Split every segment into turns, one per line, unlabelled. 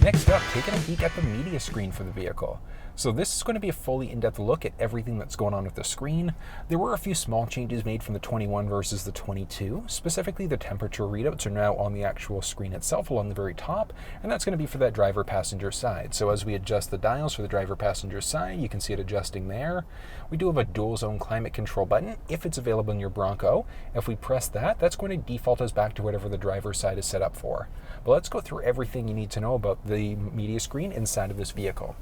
Next up, taking a peek at the media screen for the vehicle. So this is going to be a fully in-depth look at everything that's going on with the screen. There were a few small changes made from the 21 versus the 22. Specifically, the temperature readouts are now on the actual screen itself along the very top, and that's going to be for that driver-passenger side. So as we adjust the dials for the driver-passenger side, you can see it adjusting there. We do have a dual-zone climate control button if it's available in your Bronco. If we press that, that's going to default us back to whatever the driver's side is set up for. But let's go through everything you need to know about the media screen inside of this vehicle.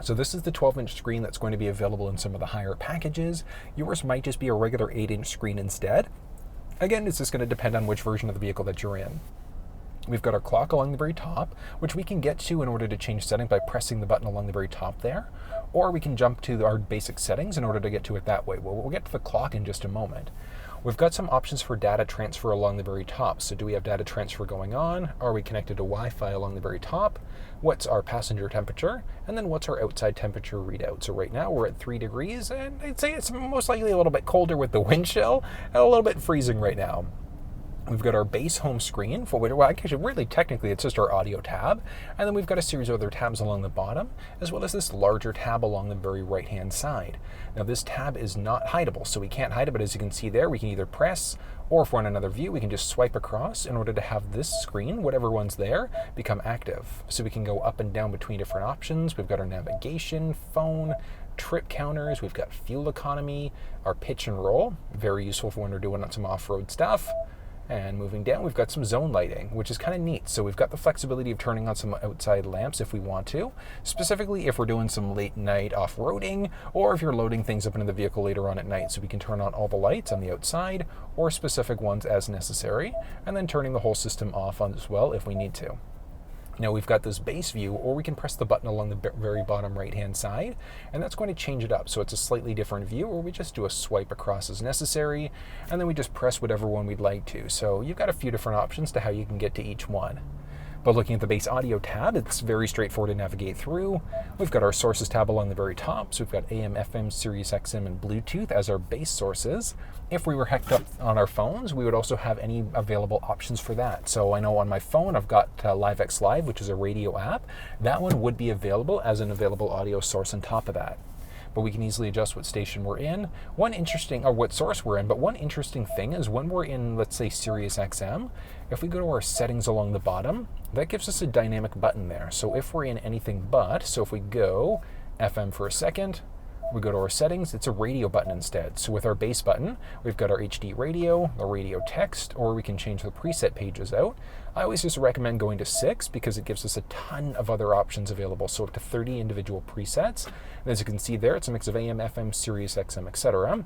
So this is the 12-inch screen that's going to be available in some of the higher packages. Yours might just be a regular 8-inch screen instead. Again, it's just going to depend on which version of the vehicle that you're in. We've got our clock along the very top, which we can get to in order to change settings by pressing the button along the very top there. Or we can jump to our basic settings in order to get to it that way. Well, we'll get to the clock in just a moment. We've got some options for data transfer along the very top. So do we have data transfer going on? Are we connected to Wi-Fi along the very top? What's our passenger temperature? And then what's our outside temperature readout? So right now we're at 3 degrees, and I'd say it's most likely a little bit colder with the wind chill and a little bit freezing right now. We've got our base home screen, for well, actually, really technically it's just our audio tab, and then we've got a series of other tabs along the bottom, as well as this larger tab along the very right-hand side. Now this tab is not hideable, so we can't hide it, but as you can see there, we can either press, or if we're in another view, we can just swipe across in order to have this screen, whatever one's there, become active. So we can go up and down between different options. We've got our navigation, phone, trip counters, we've got fuel economy, our pitch and roll, very useful for when we're doing some off-road stuff. And moving down, we've got some zone lighting, which is kind of neat. So we've got the flexibility of turning on some outside lamps if we want to, specifically if we're doing some late night off-roading, or if you're loading things up into the vehicle later on at night. So we can turn on all the lights on the outside, or specific ones as necessary, and then turning the whole system off on as well if we need to. Now we've got this base view, or we can press the button along the very bottom right-hand side, and that's going to change it up. So it's a slightly different view, or we just do a swipe across as necessary, and then we just press whatever one we'd like to. So you've got a few different options to how you can get to each one. But looking at the base audio tab, it's very straightforward to navigate through. We've got our sources tab along the very top. So we've got AM, FM, SiriusXM, and Bluetooth as our base sources. If we were hooked up on our phones, we would also have any available options for that. So I know on my phone, I've got LiveX Live, which is a radio app. That one would be available as an available audio source on top of that. But we can easily adjust what station we're in. What source we're in, but one interesting thing is when we're in, let's say, SiriusXM, if we go to our settings along the bottom, that gives us a dynamic button there. So if we're in anything but, so if we go FM for a second, we go to our settings, it's a radio button instead. So with our base button, we've got our HD radio, the radio text, or we can change the preset pages out. I always just recommend going to 6 because it gives us a ton of other options available, so up to 30 individual presets. And as you can see there, it's a mix of AM, FM, SiriusXM, etc.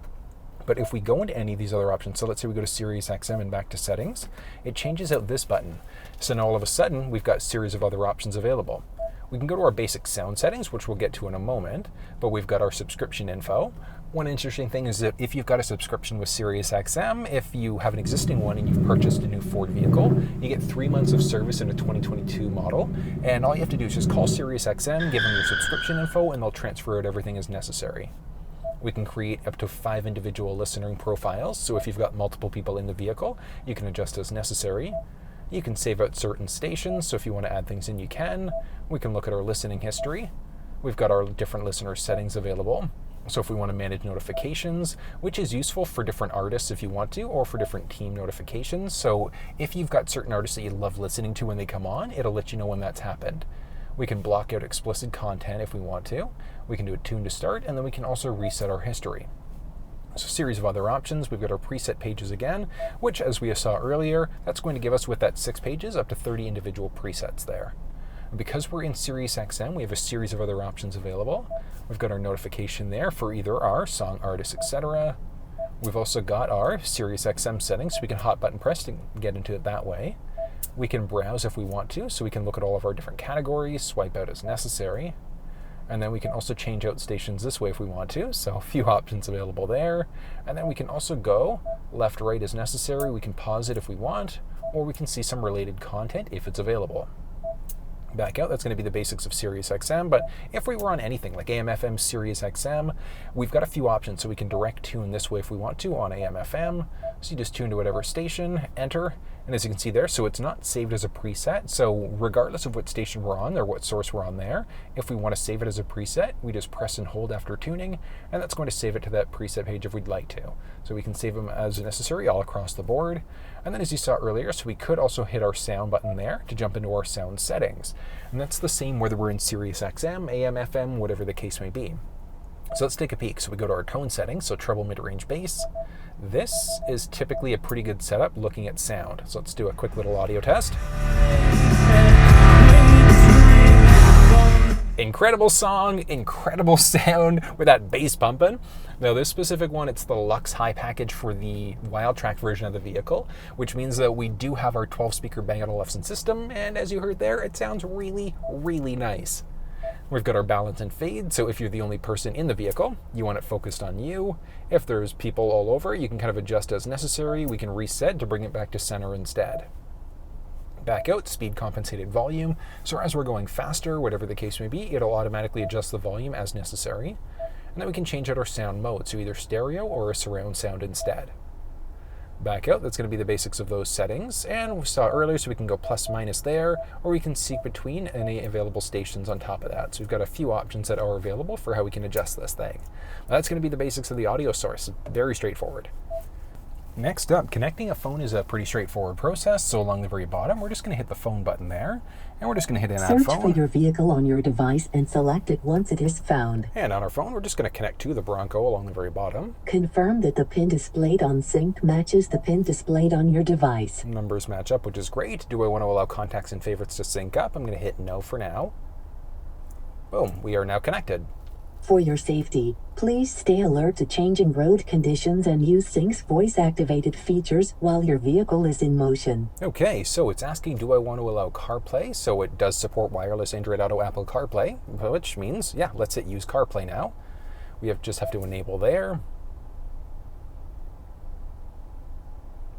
But if we go into any of these other options, so let's say we go to SiriusXM and back to settings, it changes out this button. So now all of a sudden, we've got a series of other options available. We can go to our basic sound settings, which we'll get to in a moment, but we've got our subscription info. One interesting thing is that if you've got a subscription with SiriusXM, if you have an existing one and you've purchased a new Ford vehicle, you get 3 months of service in a 2022 model, and all you have to do is just call SiriusXM, give them your subscription info, and they'll transfer out everything as necessary. We can create up to 5 individual listening profiles, so if you've got multiple people in the vehicle, you can adjust as necessary. You can save out certain stations, so if you want to add things in, you can. We can look at our listening history. We've got our different listener settings available. So if we want to manage notifications, which is useful for different artists if you want to, or for different team notifications. So if you've got certain artists that you love listening to when they come on, it'll let you know when that's happened. We can block out explicit content if we want to. We can do a tune to start, and then we can also reset our history. So a series of other options. We've got our preset pages again, which as we saw earlier, that's going to give us with that 6 pages up to 30 individual presets there. And because we're in SiriusXM, we have a series of other options available. We've got our notification there for either our song, artist, etc. We've also got our SiriusXM settings, so we can hot button press to get into it that way. We can browse if we want to, so we can look at all of our different categories, swipe out as necessary. And then we can also change out stations this way if we want to, so a few options available there. And then we can also go left, right as necessary. We can pause it if we want, or we can see some related content if it's available. Back out, that's going to be the basics of SiriusXM, but if we were on anything like AM, FM, SiriusXM, we've got a few options, so we can direct tune this way if we want to on AM, FM. So you just tune to whatever station, enter, And as you can see there, so it's not saved as a preset. So regardless of what station we're on or what source we're on there, if we want to save it as a preset, we just press and hold after tuning, and that's going to save it to that preset page if we'd like to. So we can save them as necessary all across the board. And then as you saw earlier, so we could also hit our sound button there to jump into our sound settings. And that's the same whether we're in SiriusXM, AM, FM, whatever the case may be. So let's take a peek. So we go to our tone settings, so treble, mid-range, bass. This is typically a pretty good setup looking at sound. So let's do a quick little audio test. Incredible song, incredible sound with that bass pumping. Now this specific one, it's the Lux High package for the WildTrak version of the vehicle, which means that we do have our 12-speaker Bang & Olufsen system, and as you heard there, it sounds really, really nice. We've got our balance and fade, so if you're the only person in the vehicle, you want it focused on you. If there's people all over, you can kind of adjust as necessary. We can reset to bring it back to center instead. Back out, speed compensated volume. So as we're going faster, whatever the case may be, it'll automatically adjust the volume as necessary. And then we can change out our sound mode, so either stereo or a surround sound instead. Back out, that's going to be the basics of those settings. And we saw earlier, so we can go plus minus there, or we can seek between any available stations on top of that. So we've got a few options that are available for how we can adjust this thing. That's going to be the basics of the audio source. Very straightforward. Next up, connecting a phone is a pretty straightforward process. So along the very bottom, we're just going to hit the phone button there, and we're just going to hit an add phone.
Search for your vehicle on your device and select it once it is found.
And on our phone, we're just going to connect to the Bronco along the very bottom.
Confirm that the pin displayed on Sync matches the pin displayed on your device.
Numbers match up, which is great. Do I want to allow contacts and favorites to sync up? I'm going to hit no for now. Boom, we are now connected.
For your safety, please stay alert to changing road conditions and use Sync's voice-activated features while your vehicle is in motion.
Okay, so it's asking, do I want to allow CarPlay? So it does support wireless Android Auto Apple CarPlay, which means, yeah, let's hit use CarPlay now. We just have to enable there.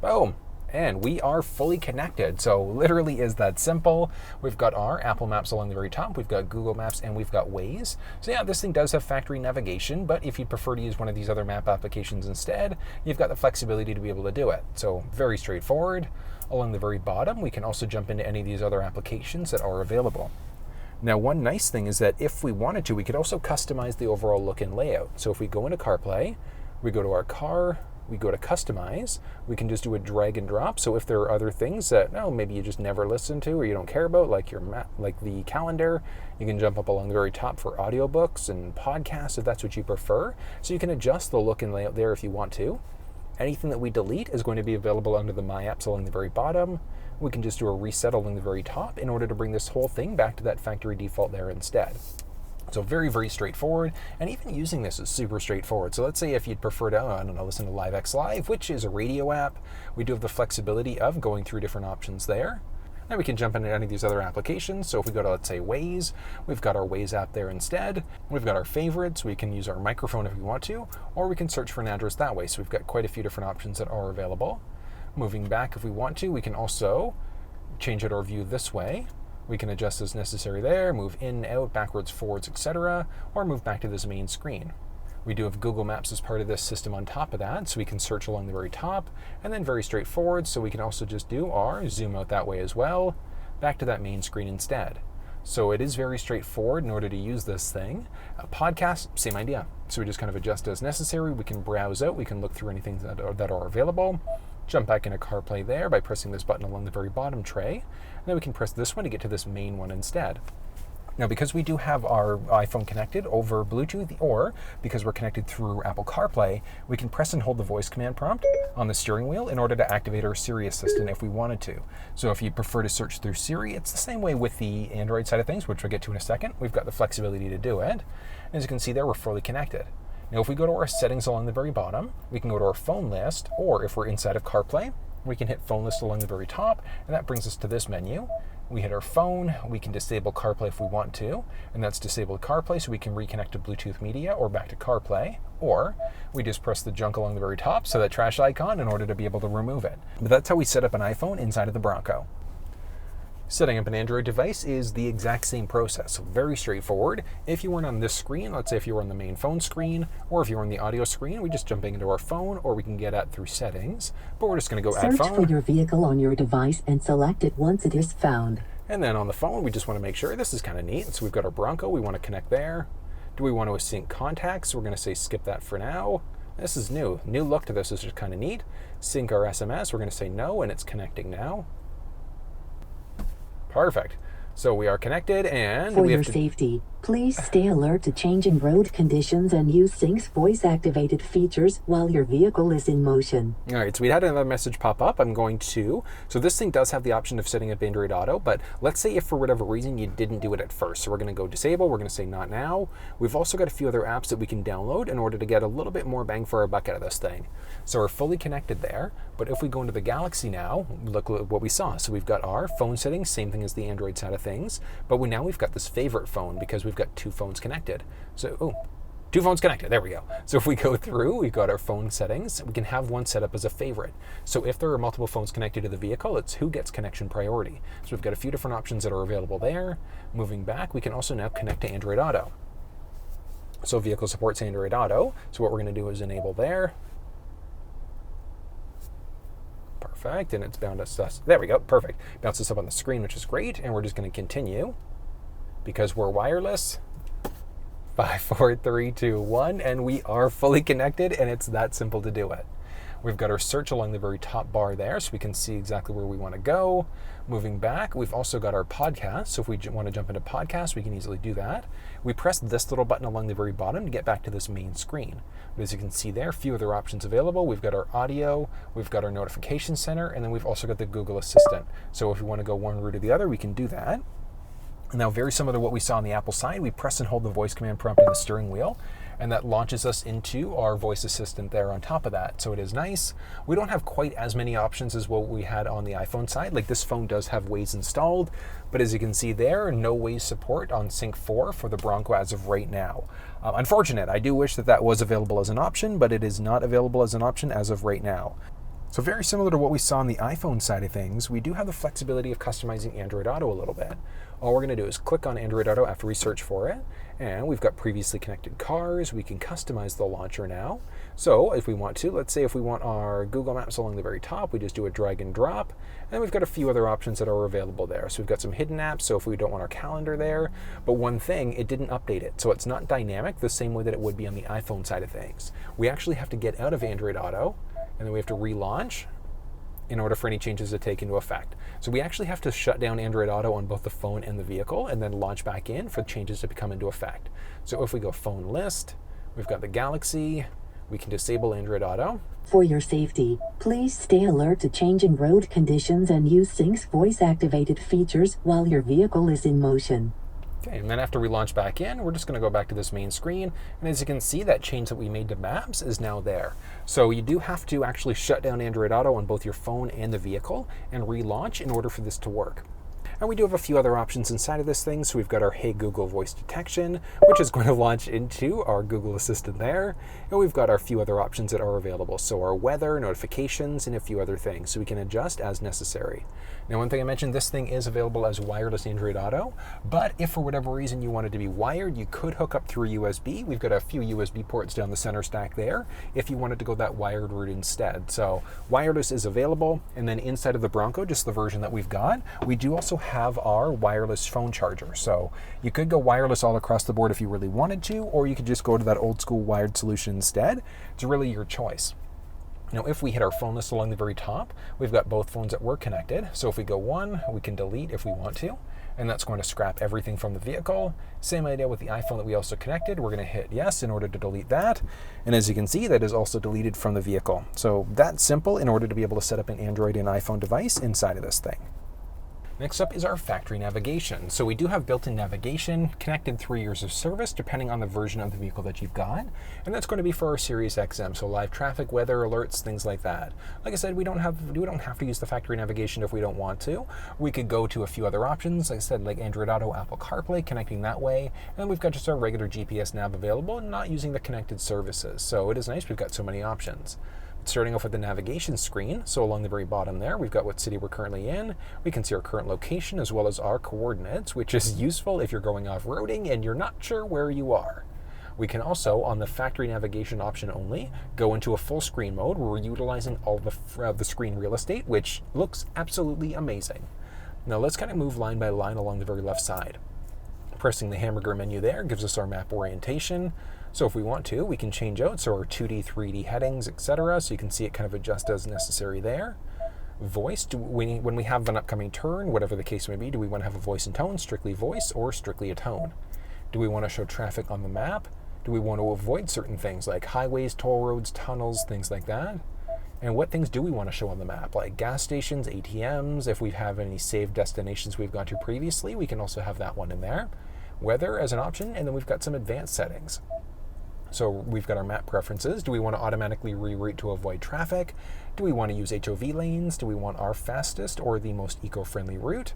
Boom. And we are fully connected. So literally is that simple. We've got our Apple Maps along the very top, we've got Google Maps, and we've got Waze. So yeah, this thing does have factory navigation, but if you'd prefer to use one of these other map applications instead, you've got the flexibility to be able to do it. So very straightforward. Along the very bottom, we can also jump into any of these other applications that are available. Now, one nice thing is that if we wanted to, we could also customize the overall look and layout. So if we go into CarPlay, we go to our car, we go to customize, we can just do a drag and drop. So if there are other things that maybe you just never listen to or you don't care about, like your map, like the calendar, you can jump up along the very top for audiobooks and podcasts if that's what you prefer. So you can adjust the look and layout there if you want to. Anything that we delete is going to be available under the My Apps along the very bottom. We can just do a reset along the very top in order to bring this whole thing back to that factory default there instead. So very, very straightforward, and even using this is super straightforward. So let's say if you'd prefer to, listen to LiveX Live, which is a radio app, we do have the flexibility of going through different options there. Then we can jump into any of these other applications. So if we go to, let's say, Waze, we've got our Waze app there instead. We've got our favorites. We can use our microphone if we want to, or we can search for an address that way. So we've got quite a few different options that are available. Moving back if we want to, we can also change out our view this way. We can adjust as necessary there, move in, out, backwards, forwards, etc., or move back to this main screen. We do have Google Maps as part of this system on top of that, so we can search along the very top, and then very straightforward, so we can also just do our zoom out that way as well, back to that main screen instead. So it is very straightforward in order to use this thing. A podcast, same idea. So we just kind of adjust as necessary. We can browse out, we can look through anything that are available. Jump back into CarPlay there by pressing this button along the very bottom tray. And then we can press this one to get to this main one instead. Now, because we do have our iPhone connected over Bluetooth, or because we're connected through Apple CarPlay, we can press and hold the voice command prompt on the steering wheel in order to activate our Siri Assistant if we wanted to. So if you prefer to search through Siri, it's the same way with the Android side of things, which we'll get to in a second. We've got the flexibility to do it. As you can see there, we're fully connected. Now, if we go to our settings along the very bottom, we can go to our phone list, or if we're inside of CarPlay, we can hit phone list along the very top, and that brings us to this menu. We hit our phone, we can disable CarPlay if we want to, and that's disabled CarPlay, so we can reconnect to Bluetooth media or back to CarPlay, or we just press the junk along the very top, so that trash icon, in order to be able to remove it. But that's how we set up an iPhone inside of the Bronco. Setting up an Android device is the exact same process, very straightforward. If you weren't on this screen, let's say if you were on the main phone screen, or if you were on the audio screen, we just jumping into our phone, or we can get at through settings, but we're just going to go add phone.
Search for your vehicle on your device and select it once it is found.
And then on the phone, we just want to make sure, this is kind of neat, so we've got our Bronco, we want to connect there. Do we want to sync contacts? We're going to say skip that for now. This is new look to this is just kind of neat. Sync our SMS, we're going to say no, and it's connecting now. Perfect. So we are connected, and
for
we
your
have to...
safety, please stay alert to changing road conditions and use Sync's voice-activated features while your vehicle is in motion.
All right, so we had another message pop up. So this thing does have the option of setting up Android Auto, but let's say if for whatever reason you didn't do it at first. So we're going to go disable, we're going to say not now. We've also got a few other apps that we can download in order to get a little bit more bang for our buck out of this thing. So we're fully connected there, but if we go into the Galaxy now, look at what we saw. So we've got our phone settings, same thing as the Android side of things, but now we've got this favorite phone because we've got two phones connected. So, two phones connected, there we go. So if we go through, we've got our phone settings, we can have one set up as a favorite. So if there are multiple phones connected to the vehicle, it's who gets connection priority. So we've got a few different options that are available there. Moving back, we can also now connect to Android Auto. So vehicle supports Android Auto. So what we're gonna do is enable there. Perfect, and it's bound us, there we go, perfect. Bounces us up on the screen, which is great, and we're just gonna continue because we're wireless. 5, 4, 3, 2, 1, and we are fully connected, and it's that simple to do it. We've got our search along the very top bar there, so we can see exactly where we want to go. Moving back, we've also got our podcast, so if we want to jump into podcast, we can easily do that. We press this little button along the very bottom to get back to this main screen. But as you can see there, a few other options available. We've got our audio, we've got our notification center, and then we've also got the Google Assistant. So if we want to go one route or the other, we can do that. Now, very similar to what we saw on the Apple side, we press and hold the voice command prompt on the steering wheel, and that launches us into our voice assistant there on top of that. So it is nice. We don't have quite as many options as what we had on the iPhone side. Like this phone does have Waze installed, but as you can see there, no Waze support on Sync4 for the Bronco as of right now. Unfortunate, I do wish that that was available as an option, but it is not available as an option as of right now. So very similar to what we saw on the iPhone side of things, we do have the flexibility of customizing Android Auto a little bit. All we're going to do is click on Android Auto after we search for it, and we've got previously connected cars. We can customize the launcher now. So if we want to, let's say if we want our Google Maps along the very top, we just do a drag and drop, and we've got a few other options that are available there. So we've got some hidden apps, so if we don't want our calendar there, but one thing, it didn't update it. So it's not dynamic the same way that it would be on the iPhone side of things. We actually have to get out of Android Auto, and then we have to relaunch in order for any changes to take into effect. So we actually have to shut down Android Auto on both the phone and the vehicle and then launch back in for changes to come into effect. So if we go phone list, we've got the Galaxy, we can disable Android Auto.
For your safety, please stay alert to changing road conditions and use Sync's voice-activated features while your vehicle is in motion.
Okay, and then after we launch back in, we're just going to go back to this main screen, and as you can see, that change that we made to Maps is now there. So you do have to actually shut down Android Auto on both your phone and the vehicle and relaunch in order for this to work. And we do have a few other options inside of this thing. So we've got our Hey Google voice detection, which is going to launch into our Google Assistant there. And we've got our few other options that are available. So our weather, notifications, and a few other things. So we can adjust as necessary. Now, one thing I mentioned, this thing is available as wireless Android Auto, but if for whatever reason you wanted to be wired, you could hook up through USB. We've got a few USB ports down the center stack there if you wanted to go that wired route instead. So wireless is available. And then inside of the Bronco, just the version that we've got, we do also have our wireless phone charger. So you could go wireless all across the board if you really wanted to, or you could just go to that old school wired solution instead. It's really your choice. Now, if we hit our phone list along the very top, we've got both phones that were connected. So if we go one, we can delete if we want to, and that's going to scrap everything from the vehicle. Same idea with the iPhone that we also connected. We're going to hit yes in order to delete that. And as you can see, that is also deleted from the vehicle. So that's simple in order to be able to set up an Android and iPhone device inside of this thing. Next up is our factory navigation. So we do have built-in navigation, connected 3 years of service, depending on the version of the vehicle that you've got. And that's going to be for our SiriusXM, so live traffic, weather alerts, things like that. Like I said, we don't have to use the factory navigation if we don't want to. We could go to a few other options, like I said, like Android Auto, Apple CarPlay, connecting that way. And then we've got just our regular GPS nav available, not using the connected services. So it is nice, we've got so many options. Starting off with the navigation screen, so along the very bottom there, we've got what city we're currently in. We can see our current location as well as our coordinates, which is useful if you're going off-roading and you're not sure where you are. We can also, on the factory navigation option only, go into a full screen mode where we're utilizing all the screen real estate, which looks absolutely amazing. Now let's kind of move line by line along the very left side. Pressing the hamburger menu there gives us our map orientation. So if we want to, we can change out so our 2D, 3D headings, etc. So you can see it kind of adjust as necessary there. Voice, when we have an upcoming turn, whatever the case may be, do we want to have a voice and tone, strictly voice, or strictly a tone? Do we want to show traffic on the map? Do we want to avoid certain things like highways, toll roads, tunnels, things like that? And what things do we want to show on the map, like gas stations, ATMs? If we have any saved destinations we've gone to previously, we can also have that one in there. Weather as an option, and then we've got some advanced settings. So we've got our map preferences. Do we want to automatically reroute to avoid traffic? Do we want to use HOV lanes? Do we want our fastest or the most eco-friendly route?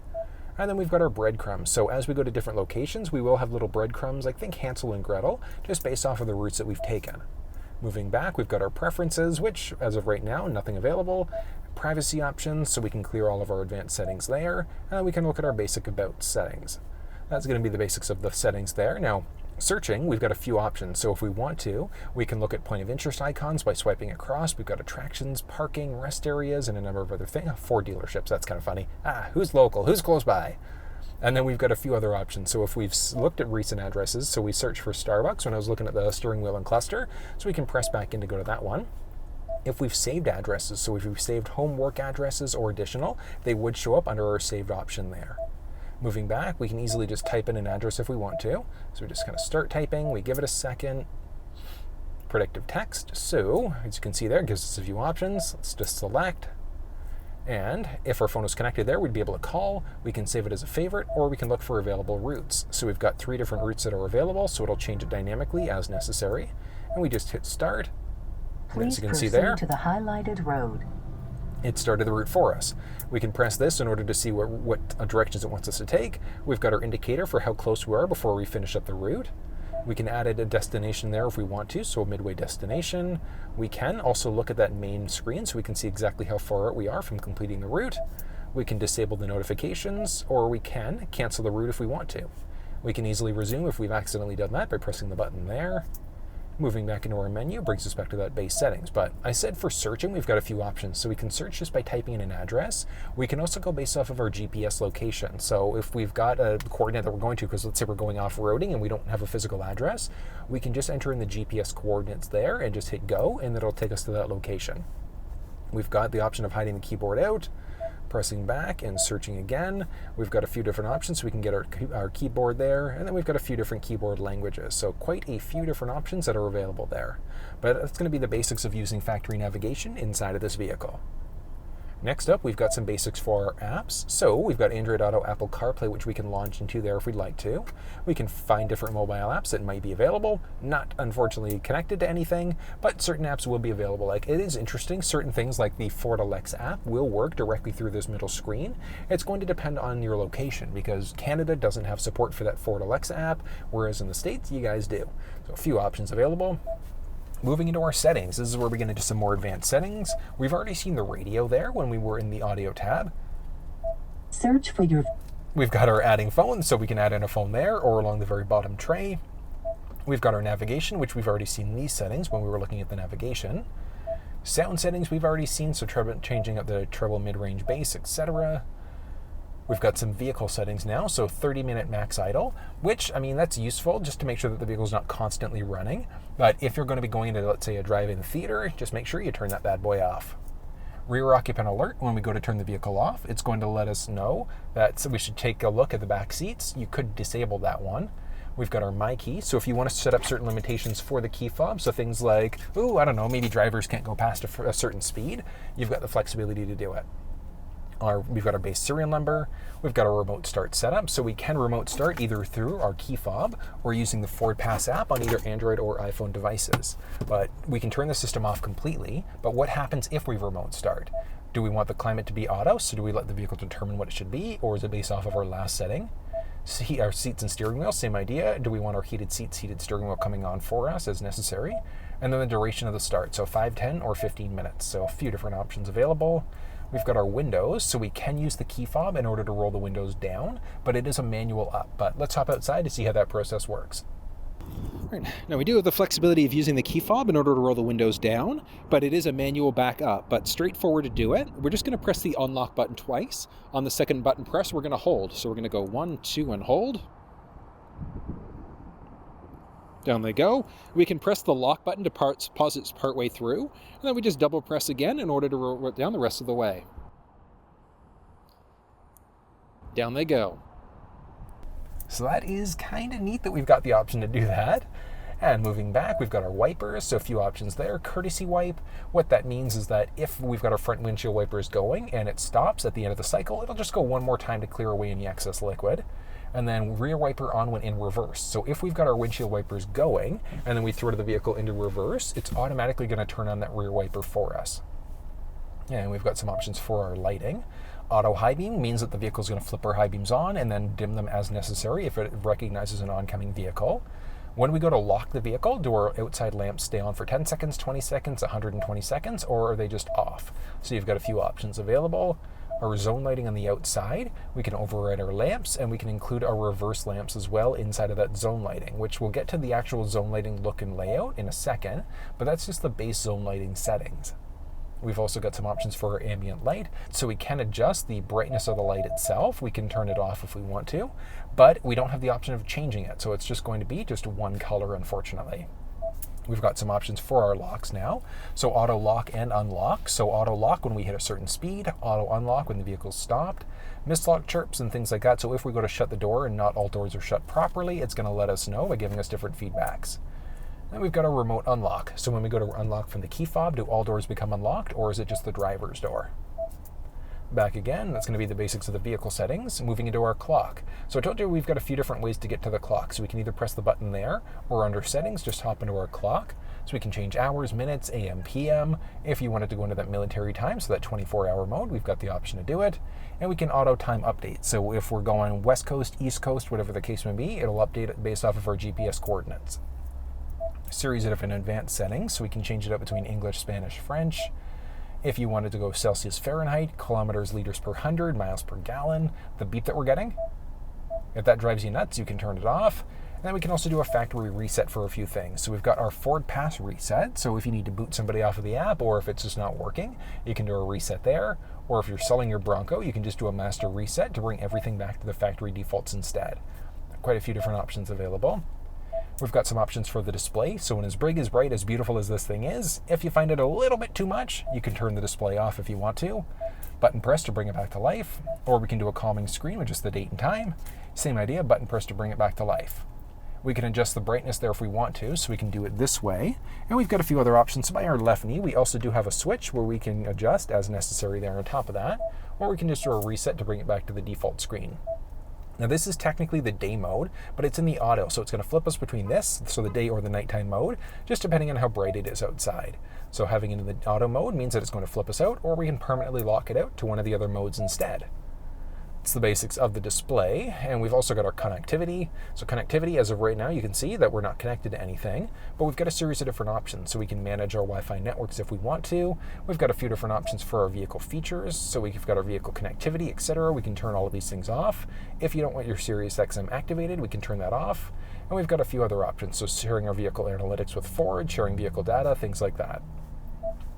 And then we've got our breadcrumbs. So as we go to different locations, we will have little breadcrumbs, like think Hansel and Gretel, just based off of the routes that we've taken. Moving back, we've got our preferences, which as of right now, nothing available. Privacy options, so we can clear all of our advanced settings there. And then we can look at our basic about settings. That's going to be the basics of the settings there. Now, searching, we've got a few options. So if we want to, we can look at point of interest icons by swiping across. We've got attractions, parking, rest areas, and a number of other things. Ford dealerships, that's kind of funny. Who's local? Who's close by? And then we've got a few other options. So if we've looked at recent addresses, so we search for Starbucks when I was looking at the steering wheel and cluster, so we can press back in to go to that one. If we've saved addresses, so if we've saved home work addresses or additional, they would show up under our saved option there. Moving back, we can easily just type in an address if we want to. So we just kind of start typing, we give it a second. Predictive text, so as you can see there, it gives us a few options. Let's just select. And if our phone is connected there, we'd be able to call. We can save it as a favorite, or we can look for available routes. So we've got 3 different routes that are available, so it'll change it dynamically as necessary. And we just hit start. And as you can see there,
to the highlighted road.
It started the route for us. We can press this in order to see what directions it wants us to take. We've got our indicator for how close we are before we finish up the route. We can add a destination there if we want to, so a midway destination. We can also look at that main screen so we can see exactly how far out we are from completing the route. We can disable the notifications, or we can cancel the route if we want to. We can easily resume if we've accidentally done that by pressing the button there. Moving back into our menu brings us back to that base settings. But I said for searching, we've got a few options. So we can search just by typing in an address. We can also go based off of our GPS location. So if we've got a coordinate that we're going to, because let's say we're going off-roading and we don't have a physical address, we can just enter in the GPS coordinates there and just hit go, and it'll take us to that location. We've got the option of hiding the keyboard out, pressing back and searching again. We've got a few different options, so we can get our keyboard there, and then we've got a few different keyboard languages. So quite a few different options that are available there. But that's going to be the basics of using factory navigation inside of this vehicle. Next up, we've got some basics for our apps. So we've got Android Auto, Apple CarPlay, which we can launch into there if we'd like to. We can find different mobile apps that might be available, not unfortunately connected to anything, but certain apps will be available. Like, it is interesting, certain things like the Ford Alex app will work directly through this middle screen. It's going to depend on your location, because Canada doesn't have support for that Ford Alex app, whereas in the States, you guys do. So a few options available. Moving into our settings, this is where we get into some more advanced settings. We've already seen the radio there when we were in the audio tab.
Search for your...
We've got our adding phone, so we can add in a phone there or along the very bottom tray. We've got our navigation, which we've already seen these settings when we were looking at the navigation. Sound settings we've already seen, so changing up the treble, mid-range, bass, etc. We've got some vehicle settings now, so 30-minute max idle, which, I mean, that's useful just to make sure that the vehicle's not constantly running. But if you're going to be going into, let's say, a drive-in theater, just make sure you turn that bad boy off. Rear occupant alert, when we go to turn the vehicle off, it's going to let us know that we should take a look at the back seats. You could disable that one. We've got our My Key, so if you want to set up certain limitations for the key fob, so things like, I don't know, maybe drivers can't go past a certain speed, you've got the flexibility to do it. We've got our base serial number. We've got our remote start setup, so we can remote start either through our key fob or using the Ford Pass app on either Android or iPhone devices. But we can turn the system off completely. But what happens if we remote start? Do we want the climate to be auto, so do we let the vehicle determine what it should be, or is it based off of our last setting? Our seats and steering wheel, same idea. Do we want our heated seats, heated steering wheel coming on for us as necessary? And then the duration of the start, so 5, 10, or 15 minutes. So a few different options available. We've got our windows, so we can use the key fob in order to roll the windows down, but it is a manual up. But let's hop outside to see how that process works. Right. Now we do have the flexibility of using the key fob in order to roll the windows down, but it is a manual back up, but straightforward to do it. We're just going to press the unlock button twice. On the second button press, we're going to hold. So we're going to go 1, 2, and hold. Down they go. We can press the lock button to pause it partway through, and then we just double press again in order to roll it down the rest of the way. Down they go. So that is kind of neat that we've got the option to do that. And moving back, we've got our wipers, so a few options there. Courtesy wipe. What that means is that if we've got our front windshield wipers going and it stops at the end of the cycle, it'll just go one more time to clear away any excess liquid. And then rear wiper on when in reverse. So if we've got our windshield wipers going and then we throw the vehicle into reverse, it's automatically going to turn on that rear wiper for us. And we've got some options for our lighting. Auto high beam means that the vehicle is going to flip our high beams on and then dim them as necessary if it recognizes an oncoming vehicle. When we go to lock the vehicle, do our outside lamps stay on for 10 seconds, 20 seconds, 120 seconds, or are they just off? So you've got a few options available. Our zone lighting on the outside, we can override our lamps, and we can include our reverse lamps as well inside of that zone lighting, which we'll get to the actual zone lighting look and layout in a second, but that's just the base zone lighting settings. We've also got some options for our ambient light, so we can adjust the brightness of the light itself. We can turn it off if we want to, but we don't have the option of changing it, so it's just going to be just one color, unfortunately. We've got some options for our locks now. So auto lock and unlock. So auto lock when we hit a certain speed, auto unlock when the vehicle's stopped, mislock chirps and things like that. So if we go to shut the door and not all doors are shut properly, it's going to let us know by giving us different feedbacks. Then we've got our remote unlock. So when we go to unlock from the key fob, do all doors become unlocked, or is it just the driver's door? Back again, that's going to be the basics of the vehicle settings. Moving into our clock. So I told you we've got a few different ways to get to the clock. So we can either press the button there, or under settings, just hop into our clock. So we can change hours, minutes, AM, PM. If you wanted to go into that military time, so that 24-hour mode, we've got the option to do it. And we can auto time update. So if we're going west coast, east coast, whatever the case may be, it'll update it based off of our GPS coordinates. Series of different advanced settings, so we can change it up between English, Spanish, French. If you wanted to go Celsius, Fahrenheit, kilometers, liters per 100, miles per gallon, the beep that we're getting, if that drives you nuts, you can turn it off. And then we can also do a factory reset for a few things. So we've got our Ford Pass reset. So if you need to boot somebody off of the app, or if it's just not working, you can do a reset there. Or if you're selling your Bronco, you can just do a master reset to bring everything back to the factory defaults instead. Quite a few different options available. We've got some options for the display. So when as big, as bright, as beautiful as this thing is, if you find it a little bit too much, you can turn the display off if you want to. Button press to bring it back to life. Or we can do a calming screen with just the date and time. Same idea, button press to bring it back to life. We can adjust the brightness there if we want to, so we can do it this way. And we've got a few other options. So by our left knee, we also do have a switch where we can adjust as necessary there on top of that. Or we can just do a reset to bring it back to the default screen. Now this is technically the day mode, but it's in the auto, so it's going to flip us between this, so the day or the nighttime mode, just depending on how bright it is outside. So having it in the auto mode means that it's going to flip us out, or we can permanently lock it out to one of the other modes instead. It's the basics of the display, and we've also got our connectivity. So connectivity, as of right now, you can see that we're not connected to anything, but we've got a series of different options. So we can manage our Wi-Fi networks if we want to. We've got a few different options for our vehicle features. So we've got our vehicle connectivity, etc. We can turn all of these things off. If you don't want your SiriusXM activated, we can turn that off. And we've got a few other options. So sharing our vehicle analytics with Ford, sharing vehicle data, things like that.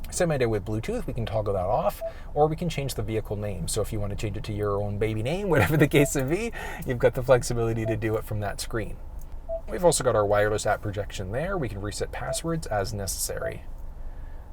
Same idea with Bluetooth, we can toggle that off, or we can change the vehicle name. So if you want to change it to your own baby name, whatever the case may be, you've got the flexibility to do it from that screen. We've also got our wireless app projection there. We can reset passwords as necessary.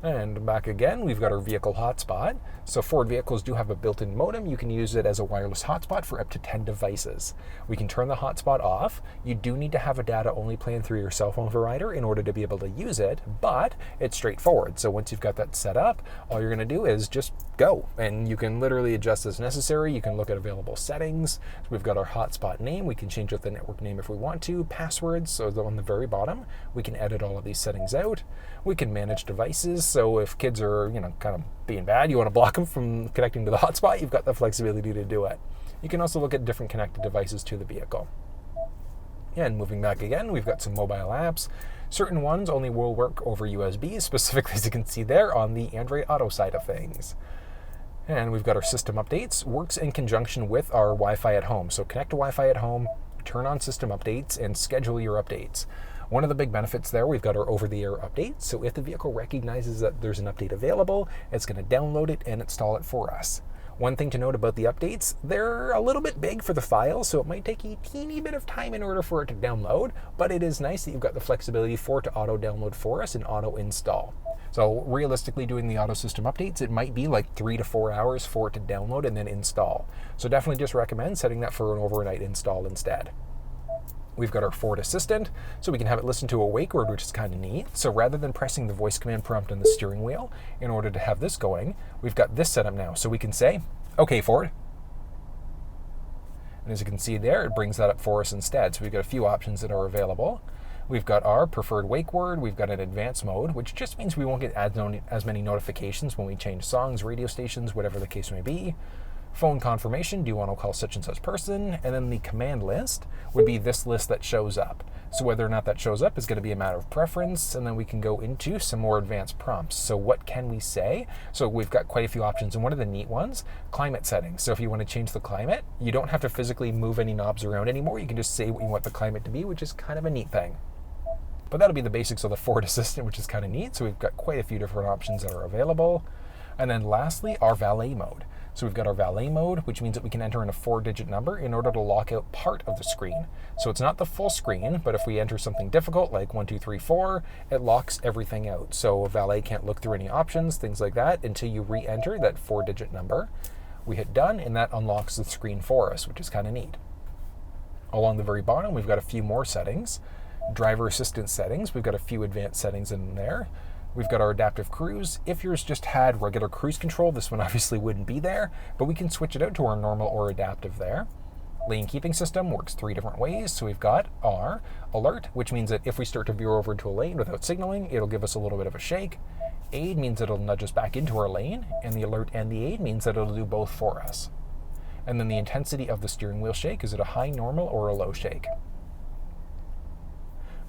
And back again, we've got our vehicle hotspot. So Ford vehicles do have a built-in modem. You can use it as a wireless hotspot for up to 10 devices. We can turn the hotspot off. You do need to have a data-only plan through your cell phone provider in order to be able to use it, but it's straightforward. So once you've got that set up, all you're gonna do is just go. And you can literally adjust as necessary. You can look at available settings. So we've got our hotspot name. We can change out the network name if we want to. Passwords, so on the very bottom, we can edit all of these settings out. We can manage devices. So if kids are, kind of being bad, you want to block them from connecting to the hotspot, you've got the flexibility to do it. You can also look at different connected devices to the vehicle. And moving back again, we've got some mobile apps. Certain ones only will work over USB, specifically as you can see there on the Android Auto side of things. And we've got our system updates, works in conjunction with our Wi-Fi at home. So connect to Wi-Fi at home, turn on system updates, and schedule your updates. One of the big benefits there, we've got our over-the-air updates. So if the vehicle recognizes that there's an update available, it's going to download it and install it for us. One thing to note about the updates, they're a little bit big for the file, so it might take a teeny bit of time in order for it to download, but it is nice that you've got the flexibility for it to auto-download for us and auto-install. So realistically, doing the auto system updates, it might be like 3 to 4 hours for it to download and then install. So definitely just recommend setting that for an overnight install instead. We've got our Ford Assistant, so we can have it listen to a wake word, which is kind of neat. So rather than pressing the voice command prompt on the steering wheel in order to have this going, we've got this set up now. So we can say, "Okay, Ford." And as you can see there, it brings that up for us instead. So we've got a few options that are available. We've got our preferred wake word. We've got an advanced mode, which just means we won't get as many notifications when we change songs, radio stations, whatever the case may be. Phone confirmation, do you want to call such and such person? And then the command list would be this list that shows up. So whether or not that shows up is going to be a matter of preference, and then we can go into some more advanced prompts. So what can we say? So we've got quite a few options, and one of the neat ones, climate settings. So if you want to change the climate, you don't have to physically move any knobs around anymore. You can just say what you want the climate to be, which is kind of a neat thing. But that'll be the basics of the Ford Assistant, which is kind of neat. So we've got quite a few different options that are available. And then lastly, our Valet mode. So we've got our Valet mode, which means that we can enter in a 4-digit number in order to lock out part of the screen. So it's not the full screen, but if we enter something difficult like 1, 2, 3, 4, it locks everything out. So Valet can't look through any options, things like that, until you re-enter that 4-digit number. We hit done, and that unlocks the screen for us, which is kind of neat. Along the very bottom, we've got a few more settings. Driver assistance settings, we've got a few advanced settings in there. We've got our adaptive cruise. If yours just had regular cruise control, this one obviously wouldn't be there, but we can switch it out to our normal or adaptive there. Lane keeping system works 3 different ways. So we've got our alert, which means that if we start to veer over into a lane without signaling, it'll give us a little bit of a shake. Aid means it'll nudge us back into our lane, and the alert and the aid means that it'll do both for us. And then the intensity of the steering wheel shake, is it a high, normal, or a low shake?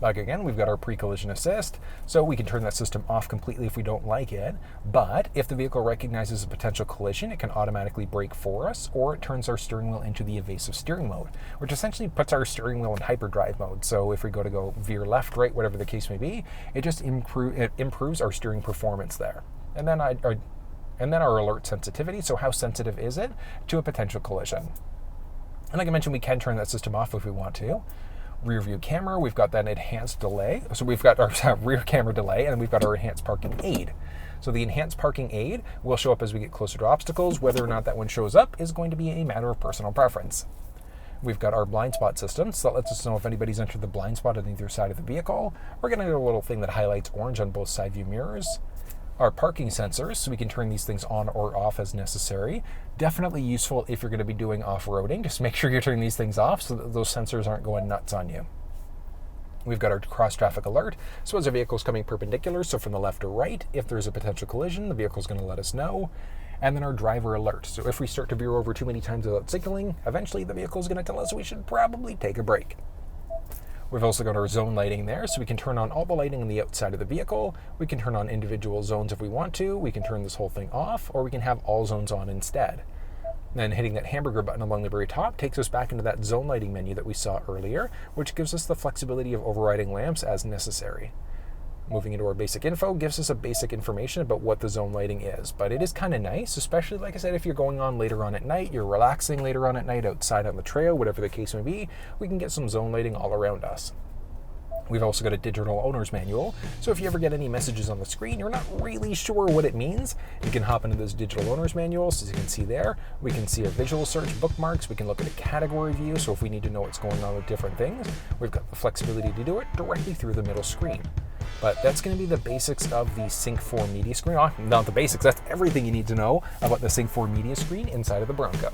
Back again, we've got our pre-collision assist, so we can turn that system off completely if we don't like it, but if the vehicle recognizes a potential collision, it can automatically brake for us, or it turns our steering wheel into the evasive steering mode, which essentially puts our steering wheel in hyperdrive mode. So if we go veer left, right, whatever the case may be, it just improves our steering performance there. And then our alert sensitivity, so how sensitive is it to a potential collision? And like I mentioned, we can turn that system off if we want to. Rear view camera, we've got that enhanced delay. So we've got our rear camera delay, and then we've got our enhanced parking aid. So the enhanced parking aid will show up as we get closer to obstacles. Whether or not that one shows up is going to be a matter of personal preference. We've got our blind spot system, so that lets us know if anybody's entered the blind spot on either side of the vehicle. We're going to get a little thing that highlights orange on both side view mirrors. Our parking sensors, so we can turn these things on or off as necessary. Definitely useful if you're going to be doing off-roading. Just make sure you're turning these things off so that those sensors aren't going nuts on you. We've got our cross-traffic alert. So as a vehicle's coming perpendicular, so from the left or right, if there's a potential collision, the vehicle's going to let us know. And then our driver alert. So if we start to veer over too many times without signaling, eventually the vehicle's going to tell us we should probably take a break. We've also got our zone lighting there, so we can turn on all the lighting on the outside of the vehicle. We can turn on individual zones if we want to. We can turn this whole thing off, or we can have all zones on instead. Then hitting that hamburger button along the very top takes us back into that zone lighting menu that we saw earlier, which gives us the flexibility of overriding lamps as necessary. Moving into our basic info gives us a basic information about what the zone lighting is, but it is kind of nice, especially, like I said, if you're going on later on at night, you're relaxing later on at night outside on the trail, whatever the case may be, we can get some zone lighting all around us. We've also got a digital owner's manual, so if you ever get any messages on the screen, you're not really sure what it means, you can hop into this digital owner's manual. So as you can see there, we can see a visual search, bookmarks, we can look at a category view, so if we need to know what's going on with different things, we've got the flexibility to do it directly through the middle screen. But that's going to be the basics of the Sync4 media screen. Not the basics, that's everything you need to know about the Sync4 media screen inside of the Bronco.